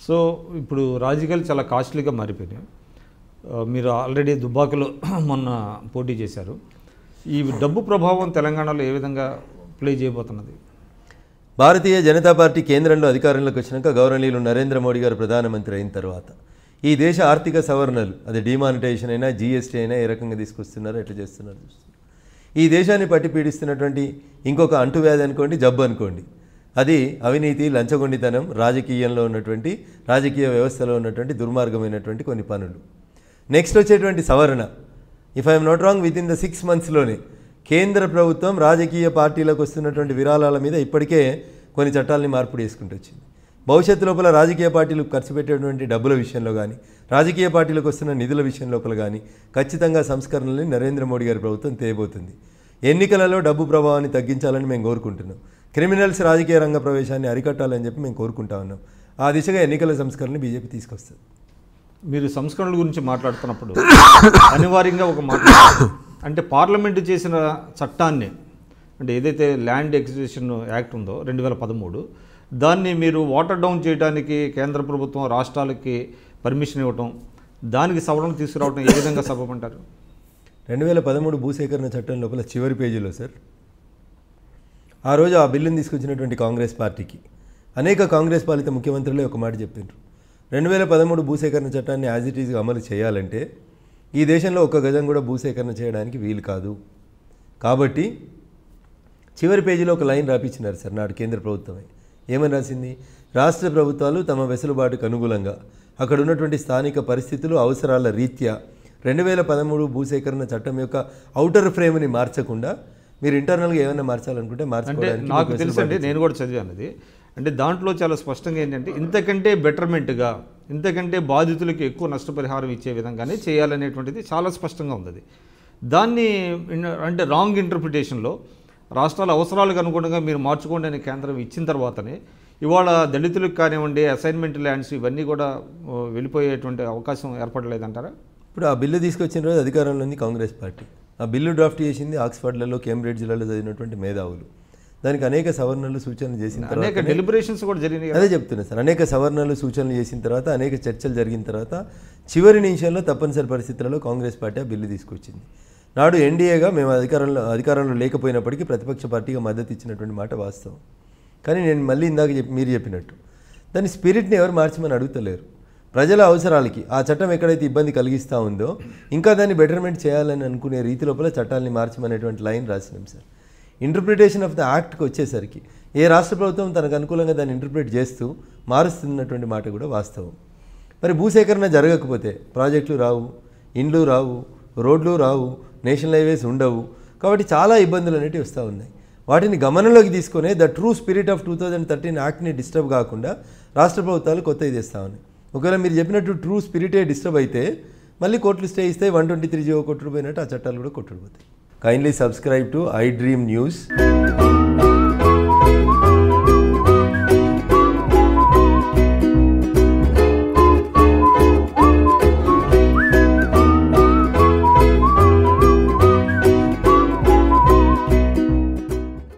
So ఇప్పుడు రాజకీయాలు చాలా కాస్ట్లీగా మారిపోయినాయి. మీరు ఆల్రెడీ దుబ్బాకలో మొన్న పోటీ చేశారు. ఈ డబ్బు ప్రభావం తెలంగాణలో ఏ విధంగా ప్లే చేయబోతున్నది? భారతీయ జనతా పార్టీ కేంద్రంలో అధికారంలోకి వచ్చినాక గౌరవనీయులు నరేంద్ర మోడీ గారు ప్రధానమంత్రి అయిన తర్వాత ఈ దేశ ఆర్థిక సవరణలు, అది డిమానిటైజేషన్ అయినా జీఎస్టీ అయినా ఏ రకంగా తీసుకొస్తున్నారు, ఎట్లా చేస్తున్నారు చూస్తున్నారు. ఈ దేశాన్ని పట్టి పీడిస్తున్నటువంటి ఇంకొక అంటువ్యాధి అనుకోండి, జబ్బు అనుకోండి, అది అవినీతి, లంచగొండితనం, రాజకీయంలో ఉన్నటువంటి రాజకీయ వ్యవస్థలో ఉన్నటువంటి దుర్మార్గమైనటువంటి కొన్ని పనులు. నెక్స్ట్ వచ్చేటువంటి సవరణ, if I'm not wrong, with in the 6 monthsలోనే కేంద్ర ప్రభుత్వం రాజకీయ పార్టీలకు వస్తున్నటువంటి విరాళాల మీద ఇప్పటికే కొన్ని చట్టాలని మార్పు చేసుకుంటూ వచ్చింది. భవిష్యత్తు లోపల రాజకీయ పార్టీలు ఖర్చు పెట్టేటువంటి డబ్బుల విషయంలో కానీ, రాజకీయ పార్టీలకు వస్తున్న నిధుల విషయం లోపల కానీ ఖచ్చితంగా సంస్కరణల్ని నరేంద్ర మోడీ గారి ప్రభుత్వం తేబోతుంది. ఎన్నికలలో డబ్బు ప్రభావాన్ని తగ్గించాలని మేము కోరుకుంటున్నాం. క్రిమినల్స్ రాజకీయ రంగ ప్రవేశాన్ని అరికట్టాలని చెప్పి మేము కోరుకుంటా ఉన్నాం. ఆ దిశగా ఎన్నికల సంస్కరణని బీజేపీ తీసుకొస్తుంది. మీరు సంస్కరణల గురించి మాట్లాడుతున్నప్పుడు అనివార్యంగా ఒక మాట, అంటే పార్లమెంటు చేసిన చట్టాన్ని, అంటే ఏదైతే ల్యాండ్ ఎక్విజిషన్ యాక్ట్ ఉందో 2013, దాన్ని మీరు వాటర్ డౌన్ చేయడానికి కేంద్ర ప్రభుత్వం రాష్ట్రాలకి పర్మిషన్ ఇవ్వటం, దానికి సవరణ తీసుకురావడం ఏ విధంగా సబబంటారు? 2013 భూసేకరణ చట్టం లోపల చివరి పేజీలో సార్, ఆ రోజు ఆ బిల్లుని తీసుకొచ్చినటువంటి కాంగ్రెస్ పార్టీకి అనేక కాంగ్రెస్ పాలిత ముఖ్యమంత్రులే ఒక మాట చెప్పారు. 2013 భూసేకరణ చట్టాన్ని యాజ్ ఇట్ ఈజ్గా అమలు చేయాలంటే ఈ దేశంలో ఒక్క గజం కూడా భూసేకరణ చేయడానికి వీలు కాదు. కాబట్టి చివరి పేజీలో ఒక లైన్ రాపించినారు సార్ నాడు కేంద్ర ప్రభుత్వమే. ఏమని రాసింది? రాష్ట్ర ప్రభుత్వాలు తమ వెసులుబాటుకు అనుగుణంగా అక్కడ ఉన్నటువంటి స్థానిక పరిస్థితులు, అవసరాల రీత్యా 2013 భూసేకరణ చట్టం యొక్క ఔటర్ ఫ్రేమ్ని మార్చకుండా మీరు ఇంటర్నల్గా ఏమైనా మార్చాలనుకుంటే మార్చుకోవడానికి. నాకు తెలుసు అండి, నేను కూడా చదివాను అది. అంటే దాంట్లో చాలా స్పష్టంగా ఏంటంటే ఇంతకంటే బెటర్మెంట్గా, ఇంతకంటే బాధితులకి ఎక్కువ నష్టపరిహారం ఇచ్చే విధంగానే చేయాలనేటువంటిది చాలా స్పష్టంగా ఉంది. దాన్ని అంటే రాంగ్ ఇంటర్ప్రిటేషన్లో రాష్ట్రాల అవసరాలకు అనుగుణంగా మీరు మార్చుకోండి అని కేంద్రం ఇచ్చిన తర్వాతనే ఇవాళ దళితులకు కానివ్వండి, అసైన్మెంట్ ల్యాండ్స్ ఇవన్నీ కూడా వెళ్ళిపోయేటువంటి అవకాశం ఏర్పడలేదంటారా? ఇప్పుడు ఆ బిల్లు తీసుకొచ్చిన రోజు అధికారంలో ఉంది కాంగ్రెస్ పార్టీ. ఆ బిల్లు డ్రాఫ్ట్ చేసింది ఆక్స్ఫర్డ్లలో, కేంబ్రిడ్జ్లలో చదివినటువంటి మేధావులు. దానికి అనేక సవరణలు, సూచనలు చేసిన తర్వాత, అనేక డెలిబరేషన్స్ కూడా జరిగినాయి. అదే చెప్తున్నా సార్, అనేక సవరణలు, సూచనలు చేసిన తర్వాత, అనేక చర్చలు జరిగిన తర్వాత చివరి నిమిషంలో తప్పనిసరి పరిస్థితులలో కాంగ్రెస్ పార్టీ ఆ బిల్లు తీసుకొచ్చింది. నాడు ఎన్డీఏగా మేము అధికారంలో లేకపోయినప్పటికీ ప్రతిపక్ష పార్టీగా మద్దతు ఇచ్చినటువంటి మాట వాస్తవం. కానీ నేను మళ్ళీ ఇందాక మీరు చెప్పినట్టు దాని స్పిరిట్ని ఎవరు మార్చమని అడుగుతలేరు. ప్రజల అవసరాలకి ఆ చట్టం ఎక్కడైతే ఇబ్బంది కలిగిస్తూ ఉందో ఇంకా దాన్ని బెటర్మెంట్ చేయాలని అనుకునే రీతి లోపల చట్టాలని మార్చమనేటువంటి లైన్ రాసినాం సార్. ఇంటర్ప్రిటేషన్ ఆఫ్ ద యాక్ట్కి వచ్చేసరికి ఏ రాష్ట్ర ప్రభుత్వం తనకు అనుకూలంగా దాన్ని ఇంటర్ప్రిట్ చేస్తూ మారుస్తున్నటువంటి మాట కూడా వాస్తవం. మరి భూసేకరణ జరగకపోతే ప్రాజెక్టులు రావు, ఇండ్లు రావు, రోడ్లు రావు, నేషనల్ హైవేస్ ఉండవు. కాబట్టి చాలా ఇబ్బందులు అనేవి వస్తూ ఉన్నాయి. వాటిని గమనంలోకి తీసుకునే ద ట్రూ స్పిరిట్ ఆఫ్ 2013 యాక్ట్ని డిస్టర్బ్ కాకుండా రాష్ట్ర ప్రభుత్వాలు కొత్త ఇది ఇస్తూ ఉన్నాయి. ఒకవేళ మీరు చెప్పినట్టు ట్రూ స్పిరిటే డిస్టర్బ్ అయితే మళ్ళీ కోర్టులు స్టే ఇస్తాయి, 123 కొట్టుకుపోయినట్టు ఆ చట్టాలు కూడా కొట్టుకుపోతాయి. Kindly subscribe to iDream News.